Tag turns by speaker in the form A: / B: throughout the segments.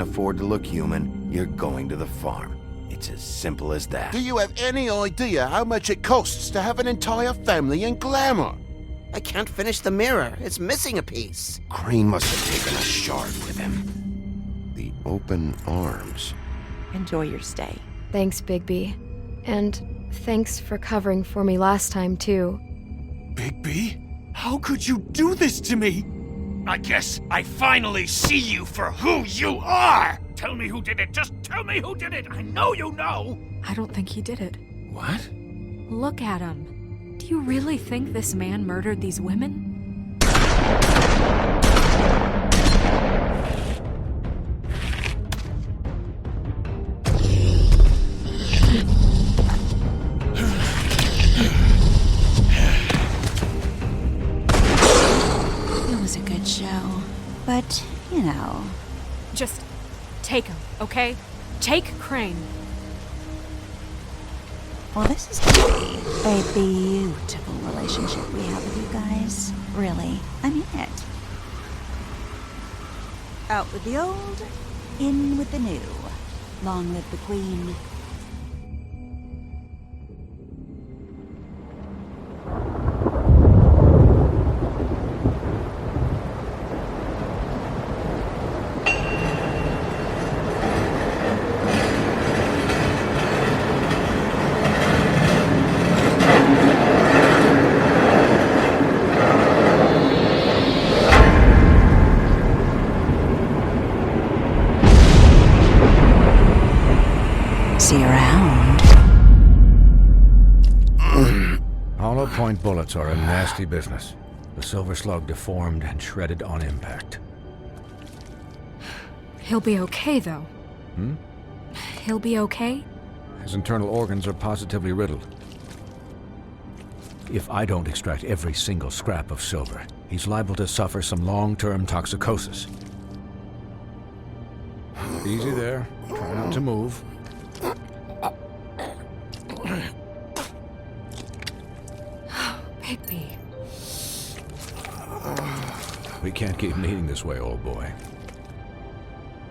A: afford to look human, you're going to the farm. It's as simple as that.
B: Do you have any idea how much it costs to have an entire family in Glamour?
C: I can't finish the mirror. It's missing a piece.
A: Crane must have taken a shard with him. The open arms.
D: Enjoy your stay.
E: Thanks, Bigby. And thanks for covering for me last time, too.
F: Bigby? How could you do this to me? I guess I finally see you for who you are! Tell me who did it! Just tell me who did it! I know you know!
G: I don't think he did it.
A: What?
G: Look at him. Do you really think this man murdered these women?
D: It was a good show. But, you know...
G: Just take him, okay? Take Crane.
D: Well, this is gonna be a beautiful relationship we have with you guys. Really. I mean it. Out with the old, in with the new. Long live the Queen. See you around.
H: Hollow point bullets are a nasty business. The silver slug deformed and shredded on impact.
G: He'll be okay, though. He'll be okay?
H: His internal organs are positively riddled. If I don't extract every single scrap of silver, he's liable to suffer some long-term toxicosis. Easy there. Try not to move.
G: Bigby.
H: We can't keep meeting this way, old boy.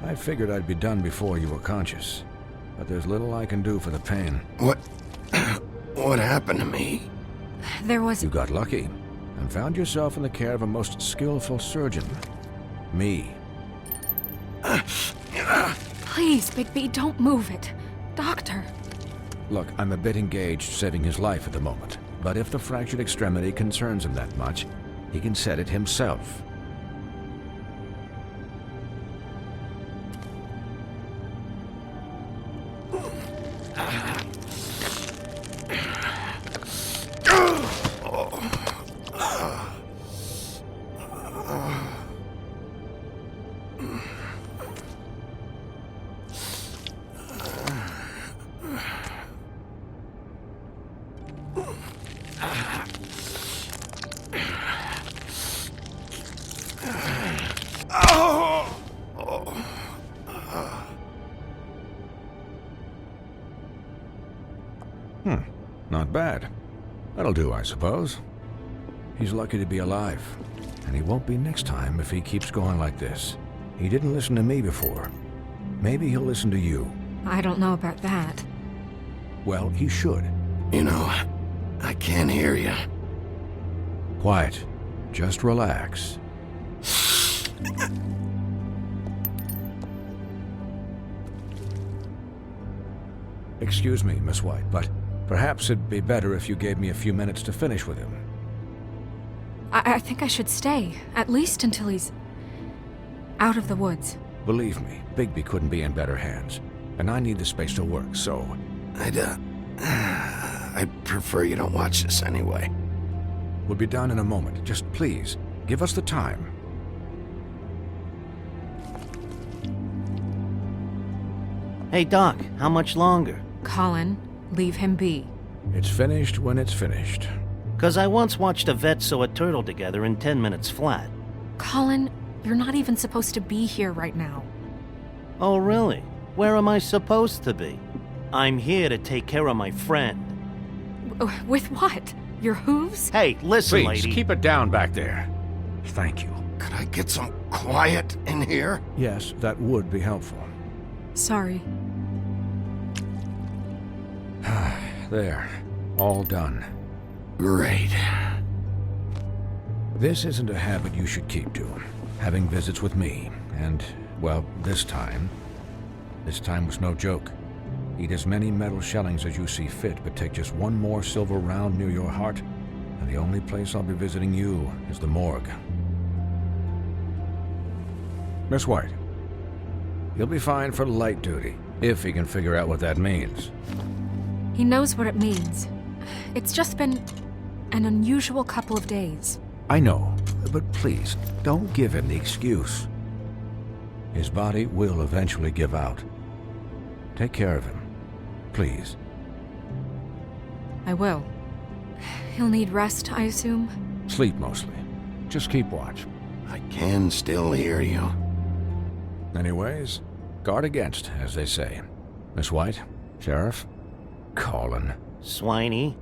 H: I figured I'd be done before you were conscious, but there's little I can do for the pain.
A: What happened to me?
G: There was...
H: You got lucky and found yourself in the care of a most skillful surgeon. Me.
G: Please, Bigby, don't move it. Doctor.
H: Look, I'm a bit engaged saving his life at the moment, but if the fractured extremity concerns him that much, he can set it himself. Not bad. That'll do, I suppose. He's lucky to be alive, and he won't be next time if he keeps going like this. He didn't listen to me before. Maybe he'll listen to you.
G: I don't know about that.
H: Well, he should.
A: You know, I can't hear you.
H: Quiet. Just relax. Excuse me, Miss White, but perhaps it'd be better if you gave me a few minutes to finish with him.
G: I think I should stay, at least until he's out of the woods.
H: Believe me, Bigby couldn't be in better hands, and I need the space to work, so...
A: I'd prefer you don't watch this anyway.
H: We'll be done in a moment. Just please, give us the time.
C: Hey, Doc, how much longer?
G: Colin, leave him be.
H: It's finished when it's finished.
C: 'Cause I once watched a vet sew a turtle together in 10 minutes flat.
G: Colin, you're not even supposed to be here right now.
C: Oh, really? Where am I supposed to be? I'm here to take care of my friend.
G: With what? Your hooves?
C: Hey, listen,
H: Please,
C: lady.
H: keep it down back there. Thank you.
B: Could I get some quiet in here?
H: Yes, that would be helpful.
G: Sorry.
H: There. All done.
B: Great.
H: This isn't a habit you should keep to. Having visits with me, and, well, this time was no joke. Eat as many metal shellings as you see fit, but take just one more silver round near your heart, and the only place I'll be visiting you is the morgue. Miss White, you'll be fine for light duty, if he can figure out what that means.
G: He knows what it means. It's just been an unusual couple of days.
H: I know, but please, don't give him the excuse. His body will eventually give out. Take care of him, please.
G: I will. He'll need rest, I assume?
H: Sleep mostly. Just keep watch.
B: I can still hear you.
H: Anyways, guard against, as they say. Miss White, Sheriff, Colin.
C: Swiney.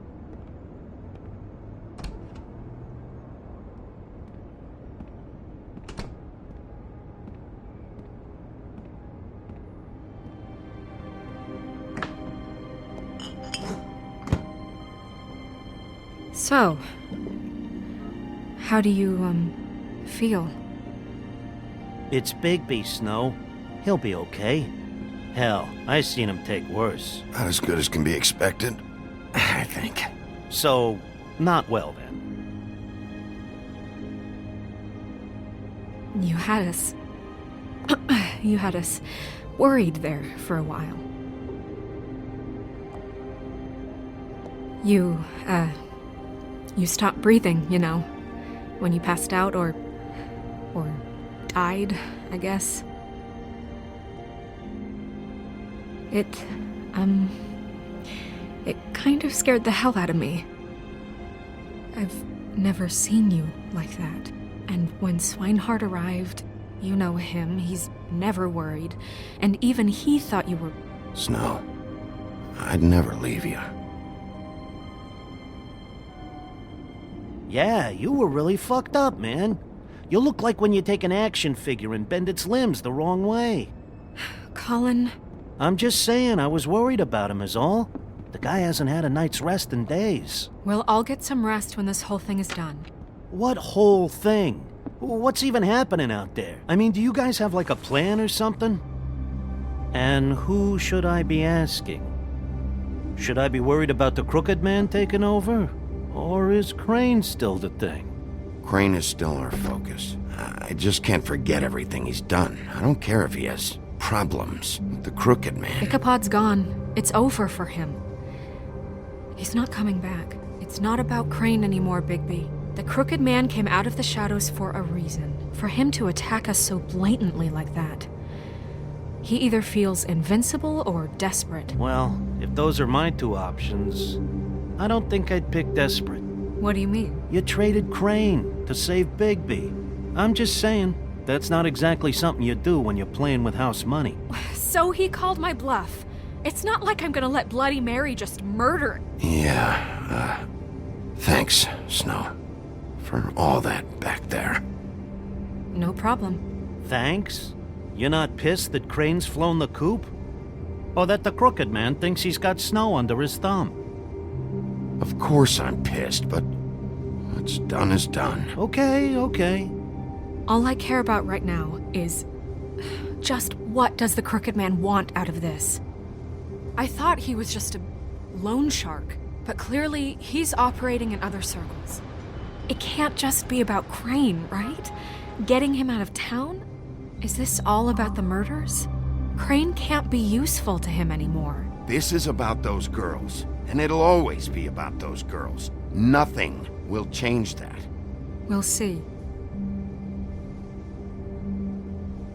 G: So, how do you, feel?
C: It's Bigby, Snow. He'll be okay. Hell, I seen him take worse.
B: Not as good as can be expected, I think.
C: So, not well then.
G: You had us... you had us worried there for a while. You stopped breathing, you know, when you passed out or died, I guess. It kind of scared the hell out of me. I've never seen you like that. And when Swinehart arrived, you know him, he's never worried. And even he thought you were...
B: Snow, I'd never leave you.
C: Yeah, you were really fucked up, man. You look like when you take an action figure and bend its limbs the wrong way.
G: Colin...
C: I'm just saying, I was worried about him is all. The guy hasn't had a night's rest in days.
G: We'll all get some rest when this whole thing is done.
C: What whole thing? What's even happening out there? I mean, do you guys have like a plan or something? And who should I be asking? Should I be worried about the Crooked Man taking over? Or is Crane still the thing?
B: Crane is still our focus. I just can't forget everything he's done. I don't care if he has problems with the Crooked Man.
G: Ichabod's gone. It's over for him. He's not coming back. It's not about Crane anymore, Bigby. The Crooked Man came out of the shadows for a reason. For him to attack us so blatantly like that. He either feels invincible or desperate.
C: Well, if those are my two options, I don't think I'd pick desperate.
G: What do you mean?
C: You traded Crane to save Bigby. I'm just saying, that's not exactly something you do when you're playing with house money.
G: So he called my bluff. It's not like I'm gonna let Bloody Mary just murder...
B: Yeah, thanks, Snow, for all that back there.
G: No problem.
C: Thanks? You're not pissed that Crane's flown the coop? Or that the Crooked Man thinks he's got Snow under his thumb?
B: Of course I'm pissed, but what's done is done.
C: Okay.
G: All I care about right now is... just what does the Crooked Man want out of this? I thought he was just a loan shark, but clearly he's operating in other circles. It can't just be about Crane, right? Getting him out of town? Is this all about the murders? Crane can't be useful to him anymore.
B: This is about those girls, and it'll always be about those girls. Nothing will change that.
G: We'll see.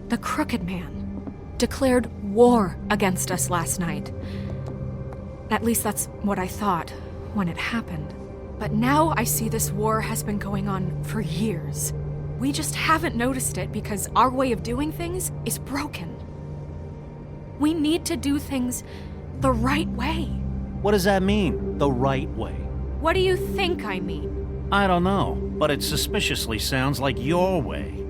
G: The Crooked Man declared war against us last night. At least that's what I thought when it happened. But now I see this war has been going on for years. We just haven't noticed it because our way of doing things is broken. We need to do things the right way.
C: What does that mean, the right way?
G: What do you think I mean?
C: I don't know. but it suspiciously sounds like your way.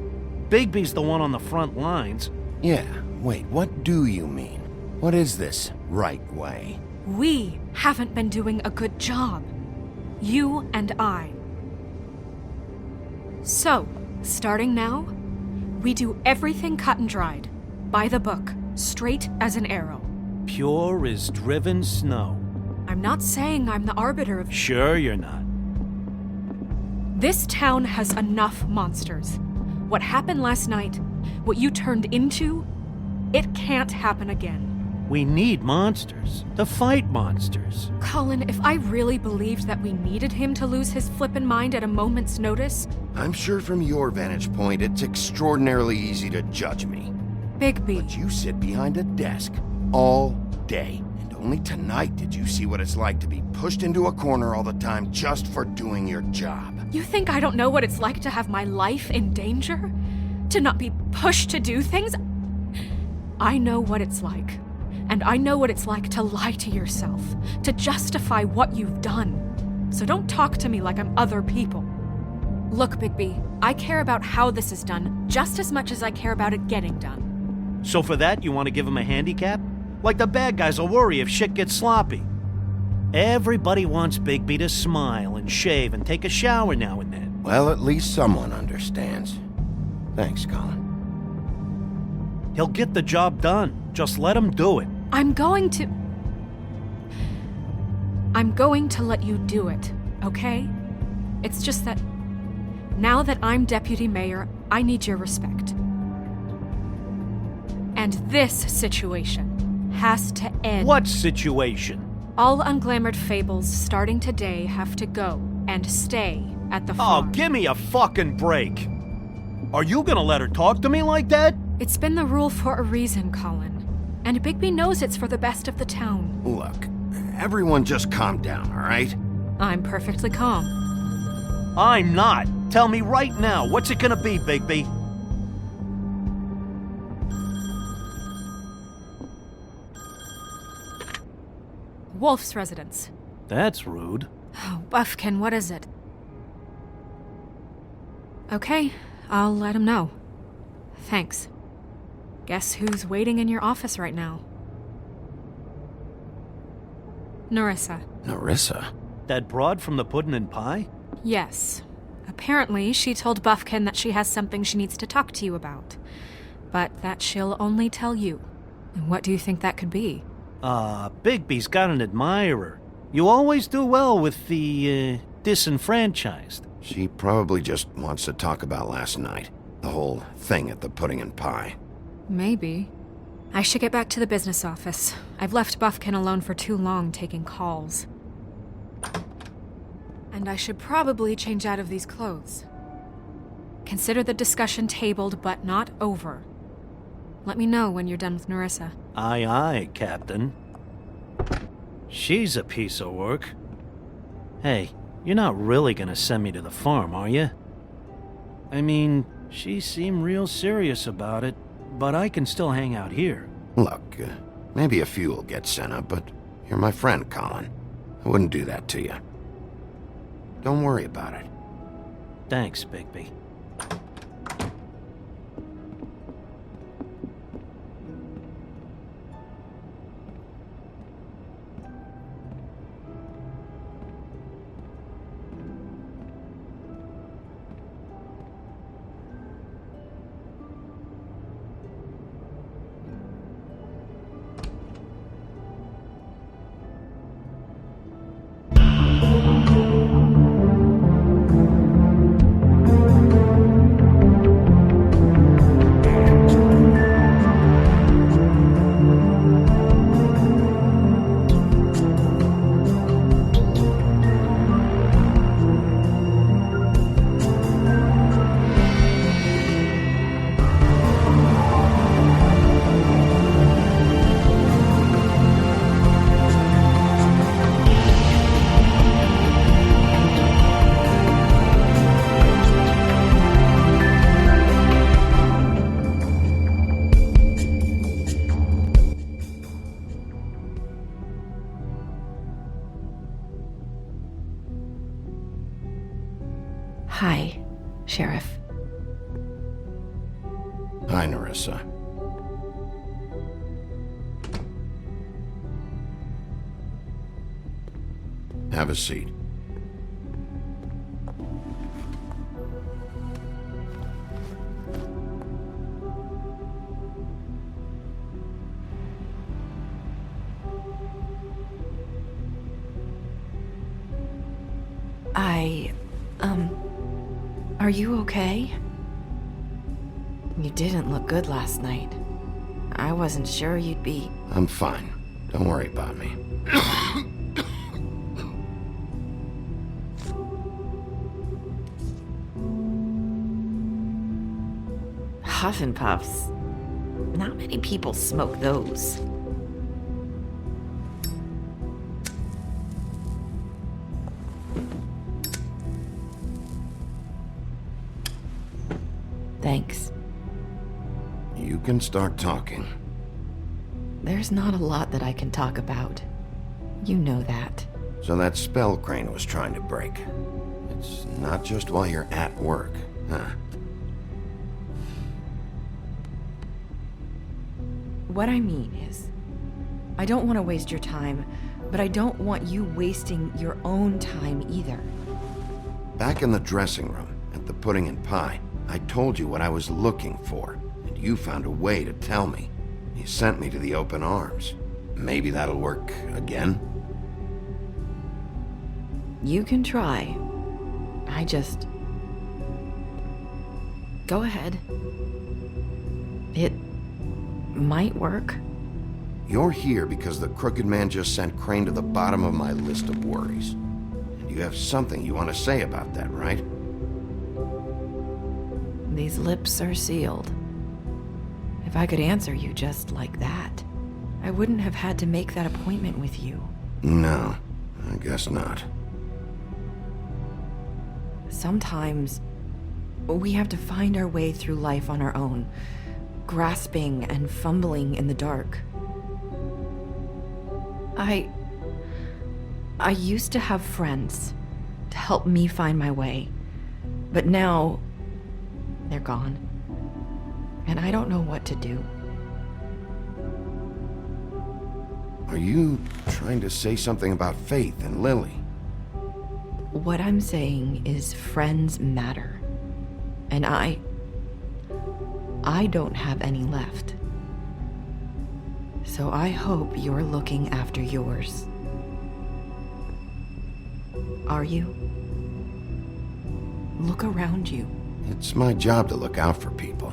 C: Bigby's the one on the front lines.
B: Yeah, wait, what do you mean? What is this right way?
G: We haven't been doing a good job. You and I. So, starting now, we do everything cut and dried. By the book, straight as an arrow.
C: Pure as driven snow.
G: I'm not saying I'm the arbiter of...
C: Sure you're not.
G: This town has enough monsters. What happened last night, what you turned into, it can't happen again.
C: We need monsters. To fight monsters.
G: Colin, if I really believed that we needed him to lose his flippin' mind at a moment's notice...
B: I'm sure from your vantage point, it's extraordinarily easy to judge me.
G: Bigby.
B: But you sit behind a desk all day. And only tonight did you see what it's like to be pushed into a corner all the time just for doing your job.
G: You think I don't know what it's like to have my life in danger? To not be pushed to do things? I know what it's like. And I know what it's like to lie to yourself, to justify what you've done. So don't talk to me like I'm other people. Look, Bigby, I care about how this is done just as much as I care about it getting done.
C: So for that, you want to give him a handicap? Like the bad guys will worry if shit gets sloppy. Everybody wants Bigby to smile and shave and take a shower now and then.
B: Well, at least someone understands. Thanks, Colin.
C: He'll get the job done. Just let him do it.
G: I'm going to let you do it, okay? It's just that now that I'm deputy mayor, I need your respect. And this situation has to end.
C: What situation?
G: All unglamored fables starting today have to go and stay at the
C: Oh,
G: farm.
C: give me a fucking break. Are you gonna let her talk to me like that?
G: It's been the rule for a reason, Colin. And Bigby knows it's for the best of the town.
B: Look, everyone just calm down, all right?
G: I'm perfectly calm.
C: I'm not. Tell me right now, what's it gonna be, Bigby?
G: Wolf's residence.
C: That's rude.
G: Oh, Buffkin, what is it? Okay, I'll let him know. Thanks. Guess who's waiting in your office right now? Nerissa.
B: Nerissa?
C: That broad from the puddin' and pie?
G: Yes. Apparently, she told Buffkin that she has something she needs to talk to you about. But that she'll only tell you. And what do you think that could be?
C: Bigby's got an admirer. You always do well with the, disenfranchised.
B: She probably just wants to talk about last night. The whole thing at the pudding and pie.
G: Maybe. I should get back to the business office. I've left Buffkin alone for too long taking calls. And I should probably change out of these clothes. Consider the discussion tabled but not over. Let me know when you're done with Nerissa.
C: Aye, aye, Captain. She's a piece of work. Hey, you're not really gonna send me to the farm, are you? I mean, she seemed real serious about it, but I can still hang out here.
B: Look, maybe a few will get sent up, but you're my friend, Colin. I wouldn't do that to you. Don't worry about it.
C: Thanks, Bigby.
B: Hi, Nerissa. Have a seat.
I: Are you okay? You didn't look good last night. I wasn't sure you'd be...
B: I'm fine. Don't worry about me.
I: Huff and Puffs. Not many people smoke those. Thanks.
B: You can start talking.
I: There's not a lot that I can talk about. You know that.
B: So that spell Crane was trying to break. It's not just while you're at work, huh?
I: What I mean is, I don't want to waste your time, but I don't want you wasting your own time either.
B: Back in the dressing room, at the pudding and pie, I told you what I was looking for, and you found a way to tell me. You sent me to the open arms. Maybe that'll work again?
I: You can try. I just... Go ahead. It might work.
B: You're here because the Crooked Man just sent Crane to the bottom of my list of worries. And you have something you want to say about that, right?
I: These lips are sealed. If I could answer you just like that, I wouldn't have had to make that appointment with you.
B: No, I guess not.
I: Sometimes we have to find our way through life on our own, grasping and fumbling in the dark. I used to have friends to help me find my way, but now they're gone, and I don't know what to do.
B: Are you trying to say something about Faith and Lily?
I: What I'm saying is friends matter, and I don't have any left. So I hope you're looking after yours. Are you? Look around you.
B: It's my job to look out for people,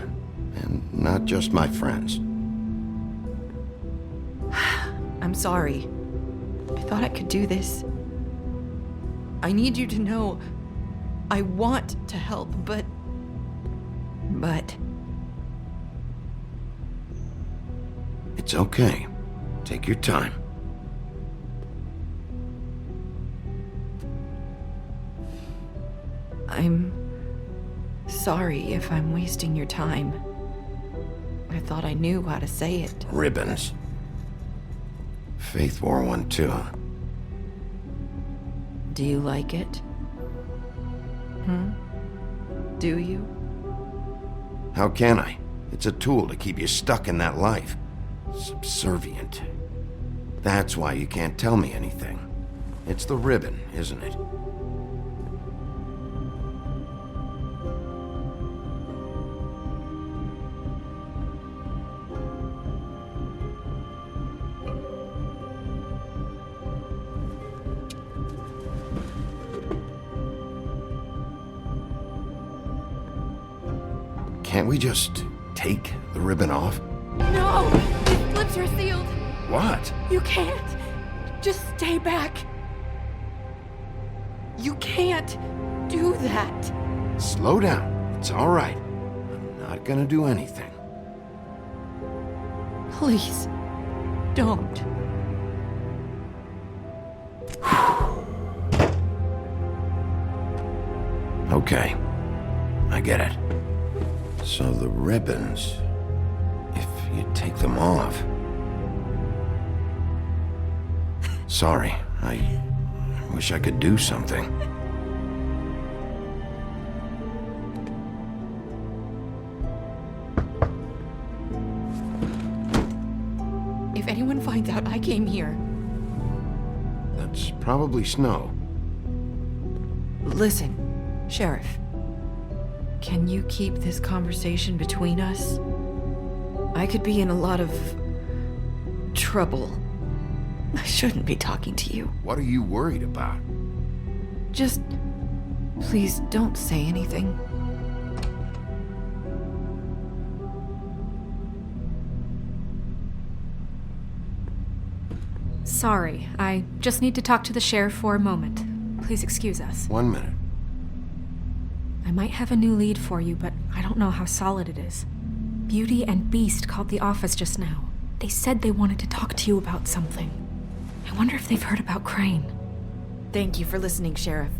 B: and not just my friends.
I: I'm sorry. I thought I could do this. I need you to know I want to help, but...
B: It's okay. Take your time.
I: I'm sorry if I'm wasting your time. I thought I knew how to say it.
B: Ribbons. Faith wore one too.
I: Do you like it? Do you?
B: How can I? It's a tool to keep you stuck in that life. Subservient. That's why you can't tell me anything. It's the ribbon, isn't it? Can't we just take the ribbon off?
G: No! These lips are sealed!
B: What?
G: You can't! Just stay back! You can't do that!
B: Slow down. It's all right. I'm not gonna do anything.
G: Please, don't.
B: Okay. I get it. So the ribbons, if you take them off... Sorry, I wish I could do something.
I: If anyone finds out I came here...
B: That's probably Snow.
I: Listen, Sheriff. Can you keep this conversation between us? I could be in a lot of... trouble. I shouldn't be talking to you.
B: What are you worried about?
I: Just... please don't say anything.
G: Sorry, I just need to talk to the sheriff for a moment. Please excuse us.
B: 1 minute.
G: I might have a new lead for you, but I don't know how solid it is. Beauty and Beast called the office just now. They said they wanted to talk to you about something. I wonder if they've heard about Crane.
I: Thank you for listening, Sheriff.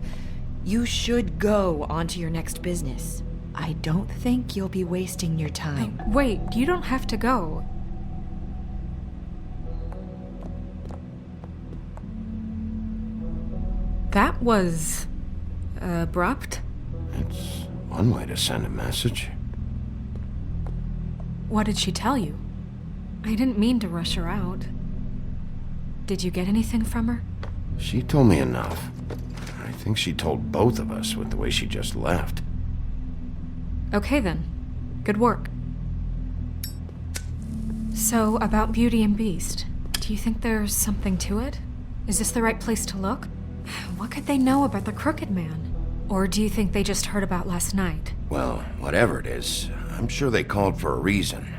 I: You should go on to your next business. I don't think you'll be wasting your time.
G: Wait, you don't have to go. That was... abrupt?
B: It's one way to send a message.
G: What did she tell you? I didn't mean to rush her out. Did you get anything from her?
B: She told me enough. I think she told both of us with the way she just left.
G: Okay then. Good work. So, about Beauty and Beast, do you think there's something to it? Is this the right place to look? What could they know about the Crooked Man? Or do you think they just heard about last night?
B: Well, whatever it is, I'm sure they called for a reason.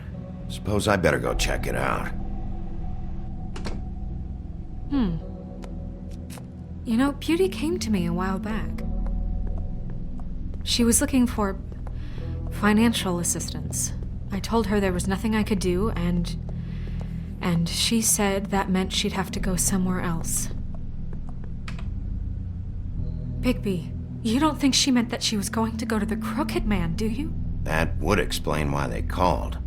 B: Suppose I better go check it out.
G: You know, Beauty came to me a while back. She was looking for financial assistance. I told her there was nothing I could do, and she said that meant she'd have to go somewhere else. Bigby, you don't think she meant that she was going to go to the Crooked Man, do you?
B: That would explain why they called.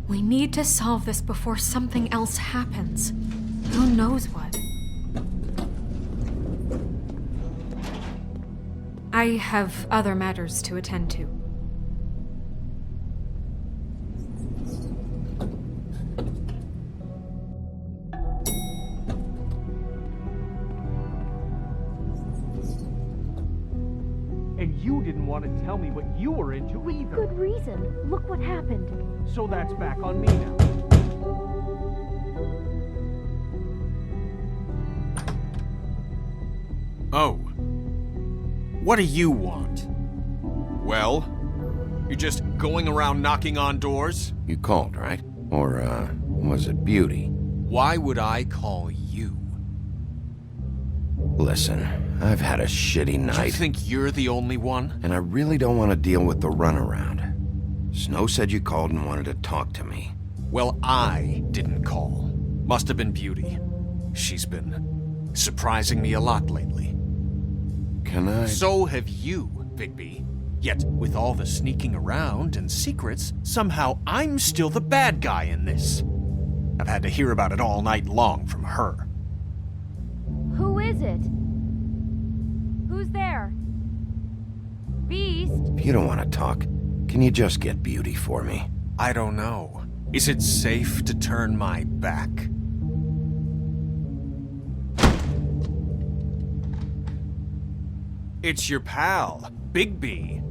G: We need to solve this before something else happens. Who knows what? I have other matters to attend to.
F: And you didn't want to tell me what you were into either.
J: Good reason. Look what happened.
F: So that's back on me now. Oh. What do you want? Well, you're just going around knocking on doors?
B: You called, right? Or, was it Beauty?
F: Why would I call you?
B: Listen, I've had a shitty night.
F: You think you're the only one?
B: And I really don't want to deal with the runaround. Snow said you called and wanted to talk to me.
F: Well, I didn't call. Must have been Beauty. She's been surprising me a lot lately.
B: Can I...
F: So have you, Bigby. Yet, with all the sneaking around and secrets, somehow I'm still the bad guy in this. I've had to hear about it all night long from her.
J: Who is it? Who's there? Beast?
B: If you don't want to talk, can you just get Beauty for me?
F: I don't know. Is it safe to turn my back? It's your pal, Bigby.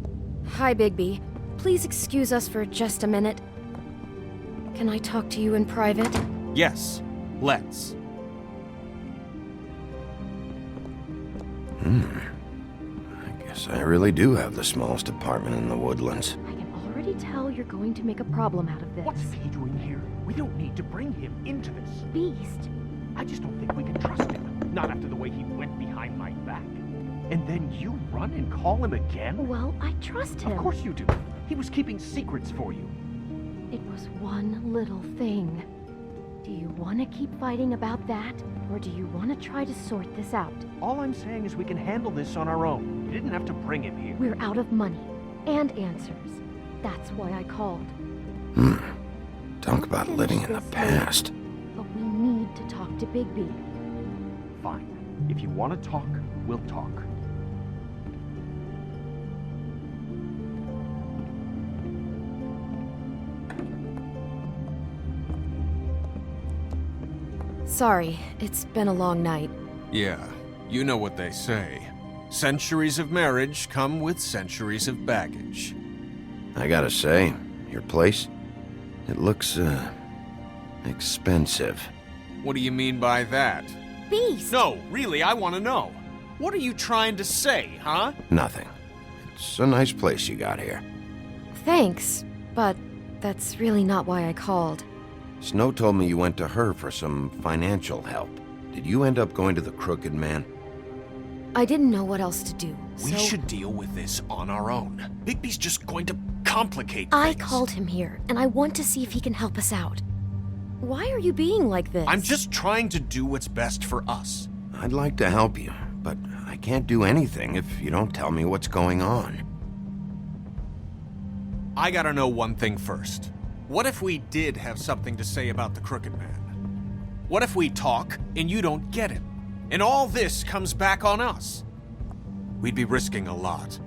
E: Hi, Bigby. Please excuse us for just a minute. Can I talk to you in private?
F: Yes, let's.
B: I guess I really do have the smallest apartment in the Woodlands.
J: I can already tell you're going to make a problem out of this.
F: What's he doing here? We don't need to bring him into this.
J: Beast?
F: I just don't think we can trust him. Not after the way he went behind my back. And then you run and call him again?
J: Well, I trust him.
F: Of course you do. He was keeping secrets for you.
J: It was one little thing. Do you want to keep fighting about that? Or do you want to try to sort this out?
F: All I'm saying is we can handle this on our own. You didn't have to bring him here.
J: We're out of money. And answers. That's why I called.
B: Talk about living in the past.
J: But we need to talk to Bigby.
F: Fine. If you want to talk, we'll talk.
E: Sorry, it's been a long night.
F: Yeah, you know what they say. Centuries of marriage come with centuries of baggage.
B: I gotta say, your place, it looks, expensive.
F: What do you mean by that?
E: Beast!
F: No, really, I want to know. What are you trying to say, huh?
B: Nothing. It's a nice place you got here.
E: Thanks, but that's really not why I called.
B: Snow told me you went to her for some financial help. Did you end up going to the Crooked Man?
E: I didn't know what else to do,
F: We
E: so
F: should deal with this on our own. Bigby's just going to complicate
E: I
F: things.
E: called him here, and I want to see if he can help us out. Why are you being like this?
F: I'm just trying to do what's best for us.
B: I'd like to help you, but I can't do anything if you don't tell me what's going on.
F: I gotta know one thing first. What if we did have something to say about the Crooked Man? What if we talk and you don't get it? And all this comes back on us? We'd be risking a lot.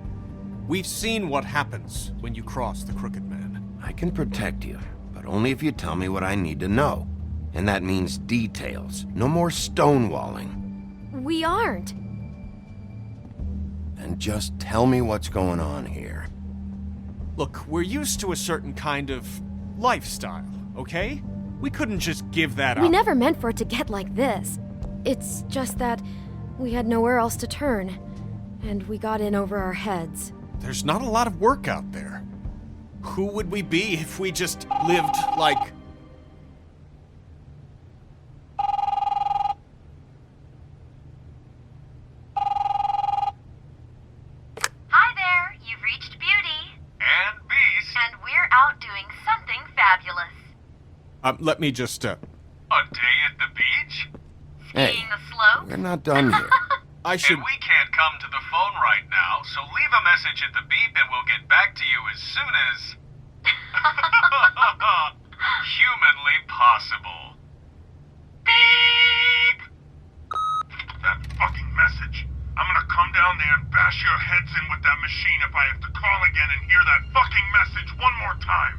F: We've seen what happens when you cross the Crooked Man.
B: I can protect you, but only if you tell me what I need to know. And that means details. No more stonewalling.
E: We aren't.
B: And just tell me what's going on here.
F: Look, we're used to a certain kind of lifestyle, okay? We couldn't just give that up.
E: We never meant for it to get like this. It's just that we had nowhere else to turn, and we got in over our heads.
F: There's not a lot of work out there. Who would we be if we just lived like...
K: Hi there, you've reached Beauty.
F: And Beast.
K: And we're out doing something fabulous.
F: Let me just,
L: A day at the beach?
B: Hey,
K: Skiing the slopes?
B: we're not done here.
F: I should...
L: And we can't come to the phone right now, so leave a message at the beep and we'll get back to you as soon as... humanly possible. Beep! That fucking message. I'm gonna come down there and bash your heads in with that machine if I have to call again and hear that fucking message one more time.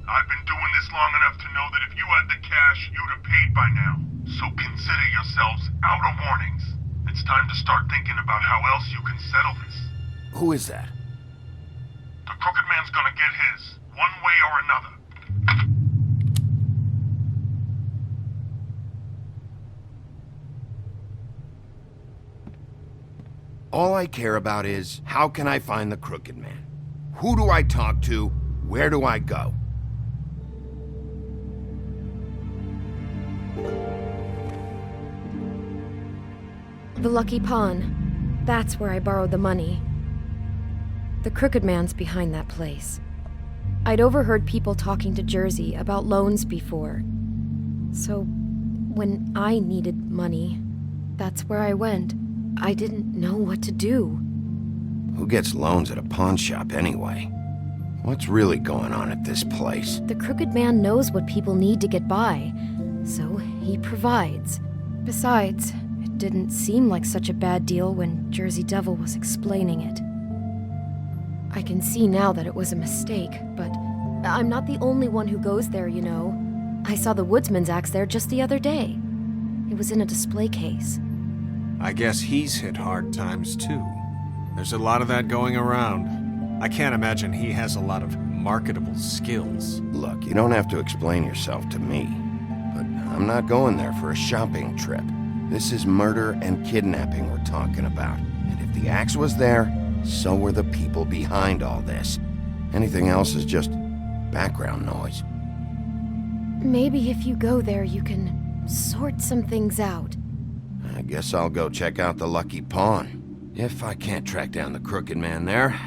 L: I've been doing this long enough to know that if you had the cash, you'd have paid by now. So consider yourselves out of warnings. It's time to start thinking about how else you can settle this.
B: Who is that?
L: The Crooked Man's gonna get his, one way or another.
B: All I care about is, how can I find the Crooked Man? Who do I talk to? Where do I go?
E: The Lucky Pawn. That's where I borrowed the money. The Crooked Man's behind that place. I'd overheard people talking to Jersey about loans before. So, when I needed money, that's where I went. I didn't know what to do.
B: Who gets loans at a pawn shop anyway? What's really going on at this place?
E: The Crooked Man knows what people need to get by, so he provides. Besides, it didn't seem like such a bad deal when Jersey Devil was explaining it. I can see now that it was a mistake, but I'm not the only one who goes there, you know. I saw the woodsman's axe there just the other day. It was in a display case.
F: I guess he's hit hard times, too. There's a lot of that going around. I can't imagine he has a lot of marketable skills.
B: Look, you don't have to explain yourself to me, but I'm not going there for a shopping trip. This is murder and kidnapping we're talking about. And if the axe was there, so were the people behind all this. Anything else is just background noise.
E: Maybe if you go there, you can sort some things out.
B: I guess I'll go check out the Lucky Pawn. If I can't track down the Crooked Man there,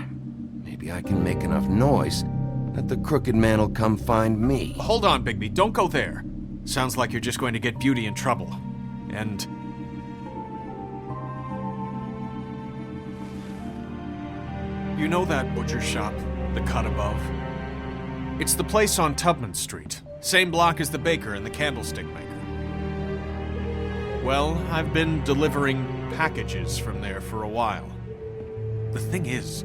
B: maybe I can make enough noise that the Crooked Man will come find me.
F: Hold on, Bigby. Don't go there. Sounds like you're just going to get Beauty in trouble. And... you know that butcher shop, the cut above? It's the place on Tubman Street. Same block as the baker and the candlestick maker. Well, I've been delivering packages from there for a while. The thing is,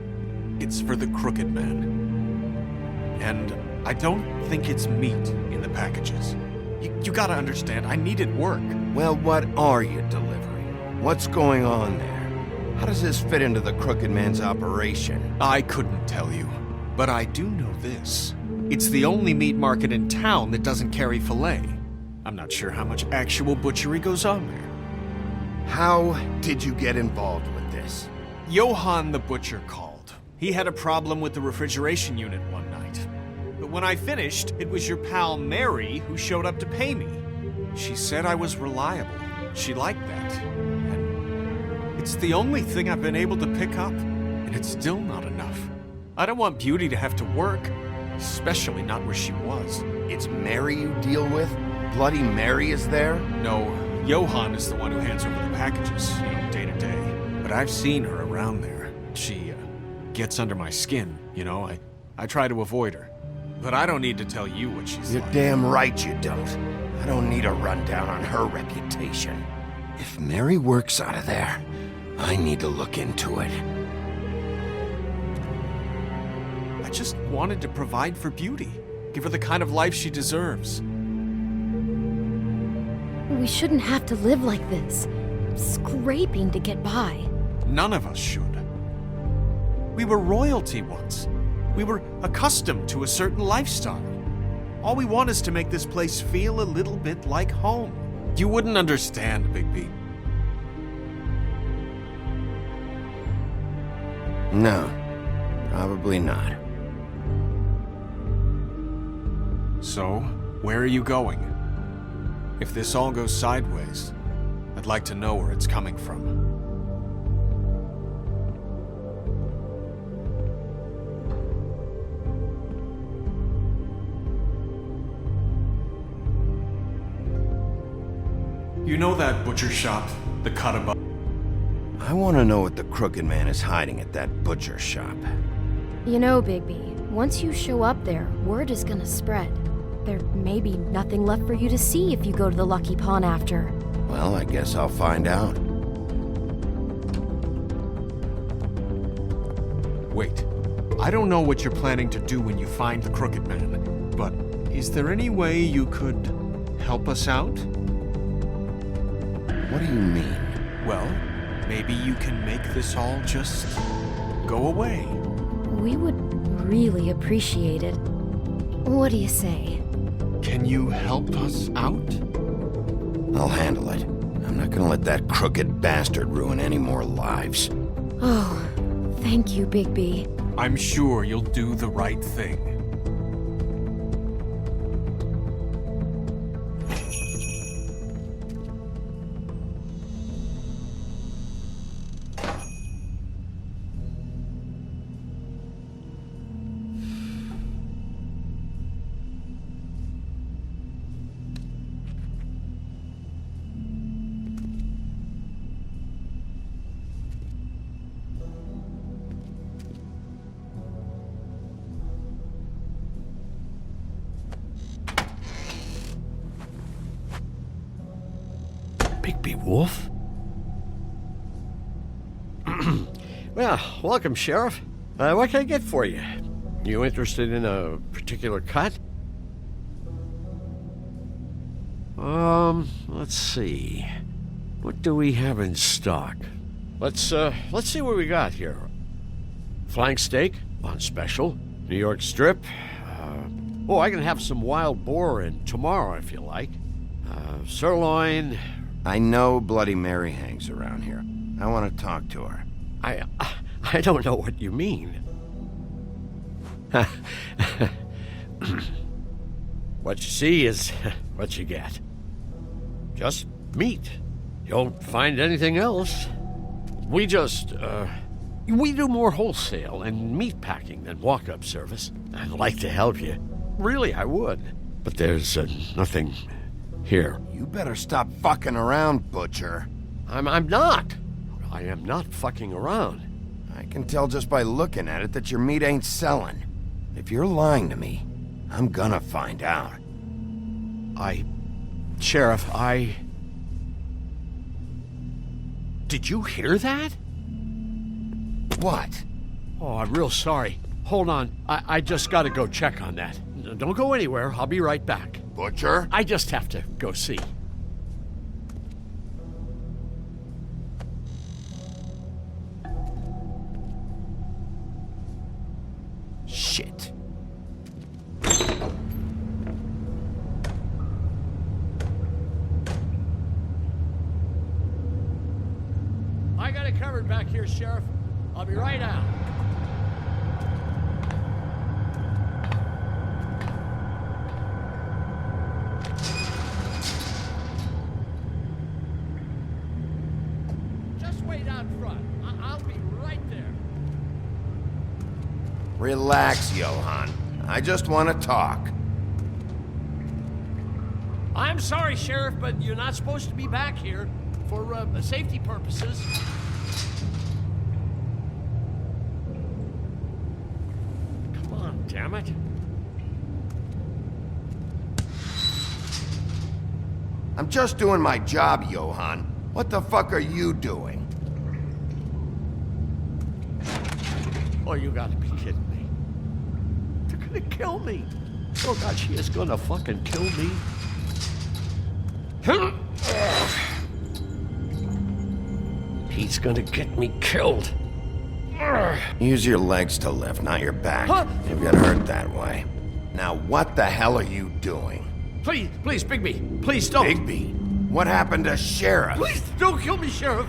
F: it's for the Crooked Man. And I don't think it's meat in the packages. You gotta understand, I needed work.
B: Well, what are you delivering? What's going on there? How does this fit into the Crooked Man's operation?
F: I couldn't tell you, but I do know this. It's the only meat market in town that doesn't carry filet. I'm not sure how much actual butchery goes on there.
B: How did you get involved with this?
F: Johann the butcher called. He had a problem with the refrigeration unit one night. But when I finished, it was your pal Mary who showed up to pay me. She said I was reliable. She liked that. And it's the only thing I've been able to pick up, and it's still not enough. I don't want Beauty to have to work, especially not where she was.
B: It's Mary you deal with? Bloody Mary is there?
F: No, Johann is the one who hands over the packages, day to day. But I've seen her around there. She gets under my skin, I try to avoid her. But I don't need to tell you what she's
B: You're
F: like.
B: damn right you don't. I don't need a rundown on her reputation. If Mary works out of there, I need to look into it.
F: I just wanted to provide for Beauty. Give her the kind of life she deserves.
E: We shouldn't have to live like this, scraping to get by.
F: None of us should. We were royalty once. We were accustomed to a certain lifestyle. All we want is to make this place feel a little bit like home. You wouldn't understand, Bigby.
B: No, probably not.
F: So, where are you going? If this all goes sideways, I'd like to know where it's coming from. You know that butcher shop, the cut above?
B: I want to know what the Crooked Man is hiding at that butcher shop.
E: You know, Bigby, once you show up there, word is gonna spread. There may be nothing left for you to see if you go to the Lucky Pawn after.
B: Well, I guess I'll find out.
F: Wait, I don't know what you're planning to do when you find the Crooked Man, but is there any way you could help us out?
B: What do you mean?
F: Well, maybe you can make this all just go away.
E: We would really appreciate it. What do you say?
F: Can you help us out?
B: I'll handle it. I'm not gonna let that crooked bastard ruin any more lives.
E: Oh, thank you, Bigby.
F: I'm sure you'll do the right thing.
M: Bigby Wolf? Well, welcome, Sheriff. What can I get for you? You interested in a particular cut? Let's see. What do we have in stock? Let's see what we got here. Flank steak on special. New York strip. I can have some wild boar in tomorrow if you like. Sirloin.
B: I know Bloody Mary hangs around here. I want to talk to her.
M: I don't know what you mean. What you see is what you get. Just meat. You don't find anything else. We do more wholesale and meat packing than walk-up service. I'd like to help you. Really, I would. But there's nothing here.
B: You better stop fucking around, Butcher.
M: I'm not. I am not fucking around.
B: I can tell just by looking at it that your meat ain't selling. If you're lying to me, I'm gonna find out.
M: Sheriff, Did you hear that?
B: What?
M: Oh, I'm real sorry. Hold on. I just gotta go check on that. Don't go anywhere. I'll be right back.
B: Butcher?
M: I just have to go see.
B: Shit.
M: I got it covered back here, Sheriff. I'll be right out. Just wait out front. I'll be right there.
B: Relax, Johann. I just want to talk.
M: I'm sorry, Sheriff, but you're not supposed to be back here for safety purposes. Come on, damn it.
B: I'm just doing my job, Johann. What the fuck are you doing?
M: Oh, you gotta be kidding me. They're gonna kill me. Oh God, she is gonna fucking kill me. He's gonna get me killed.
B: Use your legs to lift, not your back. You'll get hurt that way. Now, what the hell are you doing?
M: Please, Bigby, please don't.
B: Bigby? What happened to Sheriff?
M: Please don't kill me, Sheriff.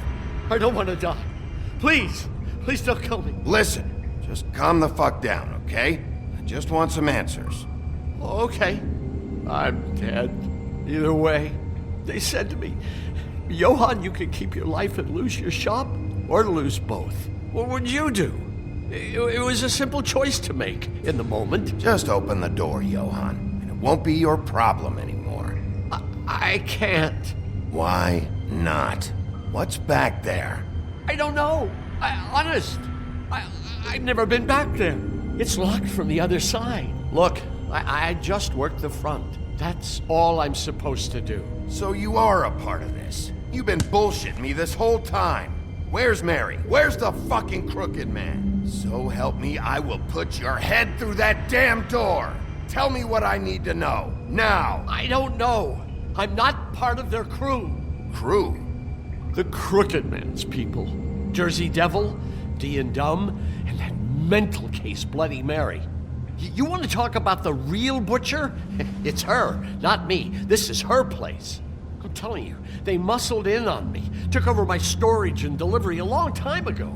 M: I don't want to die. Please don't kill me.
B: Listen, just calm the fuck down, okay? I just want some answers.
M: Okay. I'm dead. Either way. They said to me, Johann, you can keep your life and lose your shop, or lose both. What would you do? It was a simple choice to make in the moment.
B: Just open the door, Johann, and it won't be your problem anymore.
M: I can't.
B: Why not? What's back there?
M: I don't know. Honest. I've never been back there. It's locked from the other side. Look, I just worked the front. That's all I'm supposed to do.
B: So you are a part of this. You've been bullshitting me this whole time. Where's Mary? Where's the fucking crooked man? So help me, I will put your head through that damn door. Tell me what I need to know. Now.
M: I don't know. I'm not part of their crew.
B: Crew?
M: The Crooked Man's people. Jersey Devil, D and Dumb, and that mental case Bloody Mary. You want to talk about the real butcher? It's her, not me. This is her place. I'm telling you, they muscled in on me, took over my storage and delivery a long time ago.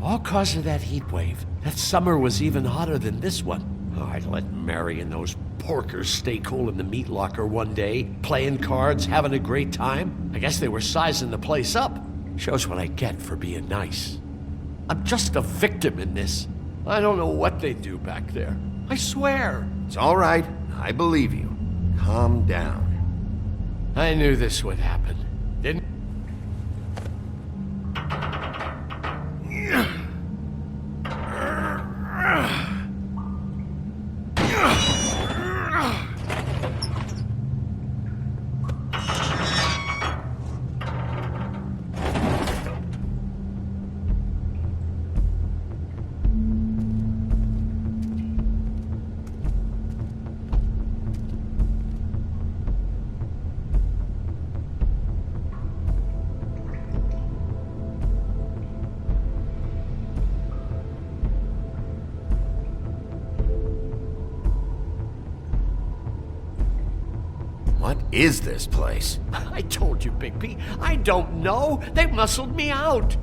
M: All cause of that heat wave. That summer was even hotter than this one. Oh, I'd let Mary and those porkers stay cool in the meat locker one day, playing cards, having a great time. I guess they were sizing the place up. Shows what I get for being nice. I'm just a victim in this. I don't know what they do back there. I swear.
B: It's all right. I believe you. Calm down.
M: I knew this would happen, didn't?
B: What is this place?
M: I told you, Bigby. I don't know. They muscled me out.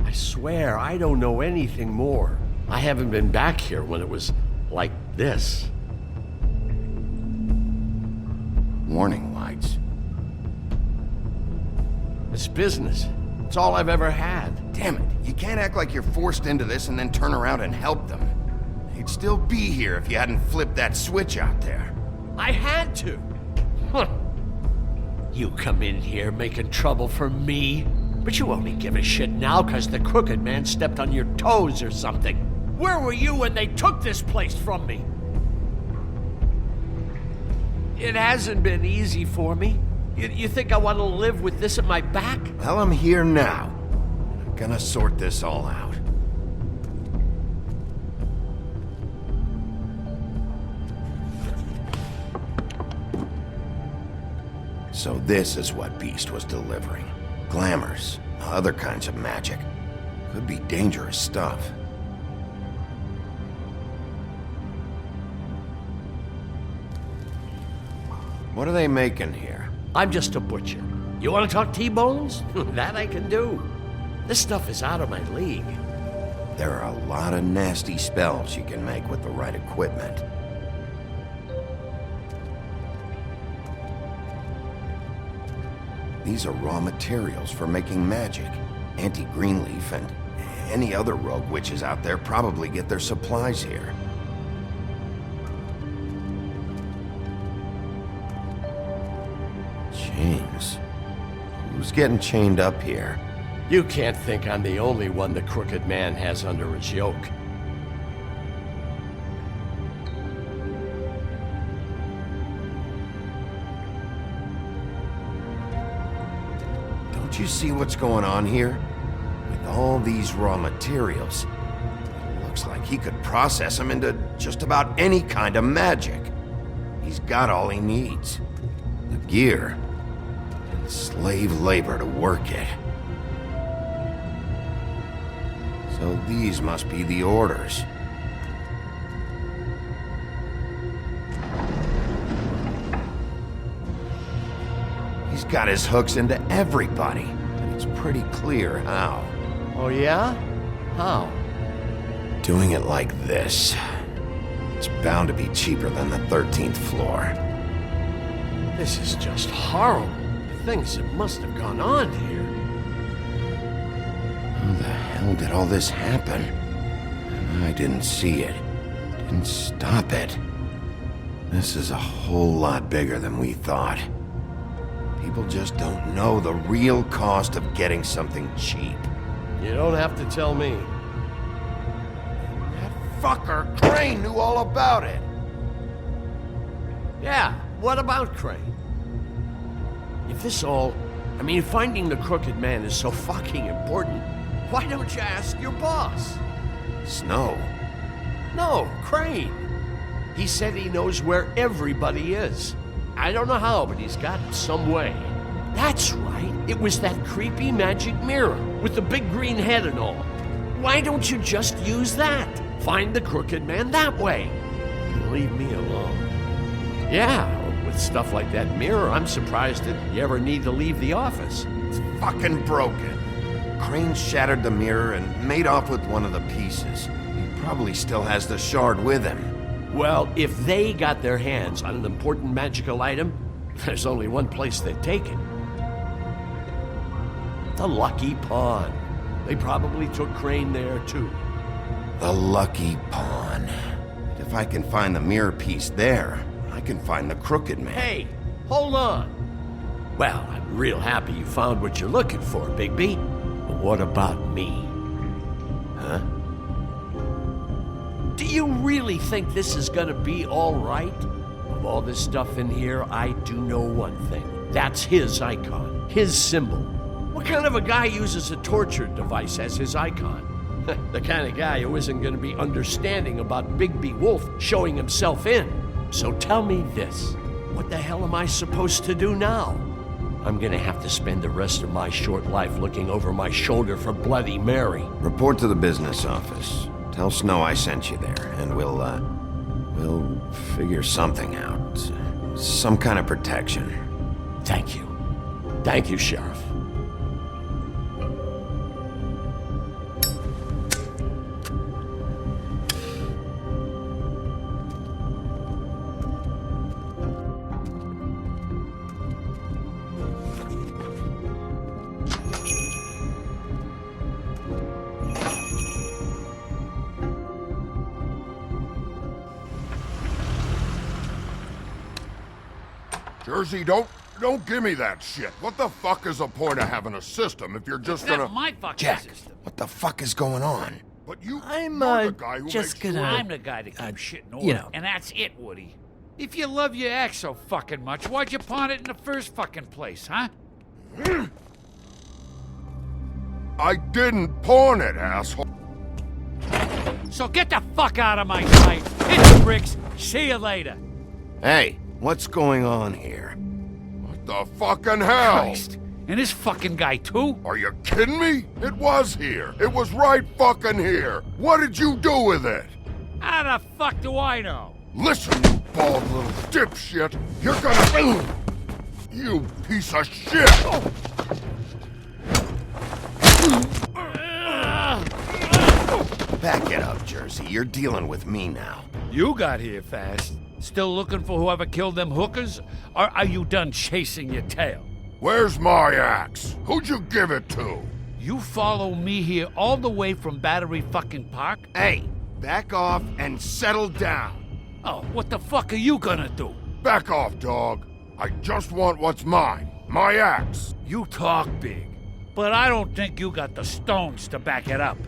M: I swear, I don't know anything more. I haven't been back here when it was like this.
B: Warning lights.
M: It's business. It's all I've ever had.
B: Damn it. You can't act like you're forced into this and then turn around and help them. They'd still be here if you hadn't flipped that switch out there.
M: I had to. Huh. You come in here making trouble for me, but you only give a shit now because the Crooked Man stepped on your toes or something. Where were you when they took this place from me? It hasn't been easy for me. You think I want to live with this at my back?
B: Well, I'm here now. I'm gonna sort this all out. So this is what Beast was delivering. Glamours, other kinds of magic. Could be dangerous stuff. What are they making here?
M: I'm just a butcher. You want to talk T-bones? That I can do. This stuff is out of my league.
B: There are a lot of nasty spells you can make with the right equipment. These are raw materials for making magic. Auntie Greenleaf and any other rogue witches out there probably get their supplies here. Chains. Who's getting chained up here?
M: You can't think I'm the only one the Crooked Man has under his yoke.
B: Don't you see what's going on here? With all these raw materials, it looks like he could process them into just about any kind of magic. He's got all he needs. The gear, and slave labor to work it. So these must be the orders. He's got his hooks into everybody, and it's pretty clear how.
M: Oh yeah? How?
B: Doing it like this. It's bound to be cheaper than the 13th floor.
M: This is just horrible. The things that must have gone on here.
B: How the hell did all this happen? I didn't see it. Didn't stop it. This is a whole lot bigger than we thought. People just don't know the real cost of getting something cheap.
M: You don't have to tell me.
B: That fucker Crane knew all about it.
M: Yeah, what about Crane? If this all... I mean, finding the Crooked Man is so fucking important, why don't you ask your boss?
B: Snow?
M: No, Crane. He said he knows where everybody is. I don't know how, but he's got some way. That's right. It was that creepy magic mirror with the big green head and all. Why don't you just use that? Find the Crooked Man that way. And leave me alone. Yeah, with stuff like that mirror, I'm surprised that you ever need to leave the office.
B: It's fucking broken. Crane shattered the mirror and made off with one of the pieces. He probably still has the shard with him.
M: Well, if they got their hands on an important magical item, there's only one place they'd take it. The Lucky Pawn. They probably took Crane there, too.
B: The Lucky Pawn. If I can find the mirror piece there, I can find the Crooked Man.
M: Hey, hold on. Well, I'm real happy you found what you're looking for, Bigby. But what about me? Huh? Do you really think this is gonna be all right? Of all this stuff in here, I do know one thing. That's his icon, his symbol. What kind of a guy uses a torture device as his icon? The kind of guy who isn't gonna be understanding about Bigby Wolf showing himself in. So tell me this, what the hell am I supposed to do now? I'm gonna have to spend the rest of my short life looking over my shoulder for Bloody Mary.
B: Report to the business office. Tell Snow I sent you there, and we'll figure something out. Some kind of protection.
M: Thank you. Thank you, Sheriff.
L: Jersey, don't give me that shit. What the fuck is the point of having a system if you're just gonna...
N: That's my fucking
B: Jack,
N: system.
B: what the fuck is going on?
L: But you're the guy who
N: Just
L: makes
N: gonna...
L: sure...
N: I'm the guy that keeps shit in order,
E: you know.
N: and that's it, Woody. If you love your ex so fucking much, why'd you pawn it in the first fucking place, huh?
L: I didn't pawn it, asshole.
N: So get the fuck out of my sight. Hit the bricks. See you later.
B: Hey, what's going on here?
L: What What the fucking hell?
N: Christ. And this fucking guy, too?
L: Are you kidding me? It was here. It was right fucking here. What did you do with it?
N: How the fuck do I know?
L: Listen, you bald little dipshit. You're gonna... You piece of shit!
B: Back it up, Jersey. You're dealing with me now.
N: You got here fast. Still looking for whoever killed them hookers? Or are you done chasing your tail?
L: Where's my axe? Who'd you give it to?
N: You follow me here all the way from Battery fucking Park?
B: Hey, back off and settle down.
N: Oh, what the fuck are you gonna do?
L: Back off, dog. I just want what's mine. My axe.
N: You talk big, but I don't think you got the stones to back it up.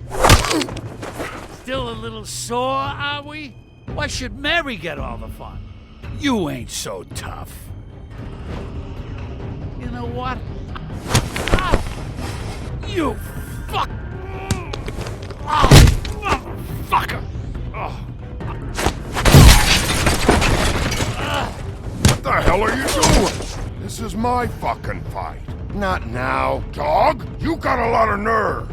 N: Still a little sore, are we? Why should Mary get all the fun? You ain't so tough. You know what? Ah! You fuck! Oh, motherfucker! Oh.
L: What the hell are you doing? This is my fucking fight.
B: Not now.
L: Dog, you got a lot of nerve.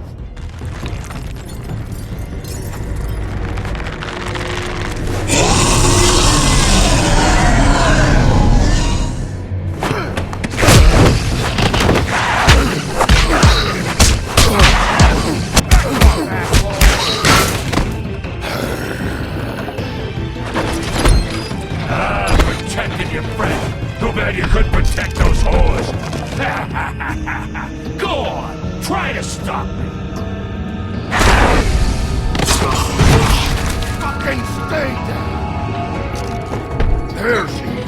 N: Protected your friend. Too bad you couldn't protect those whores. Go on, try to stop me.
L: Fucking stay down. There she is.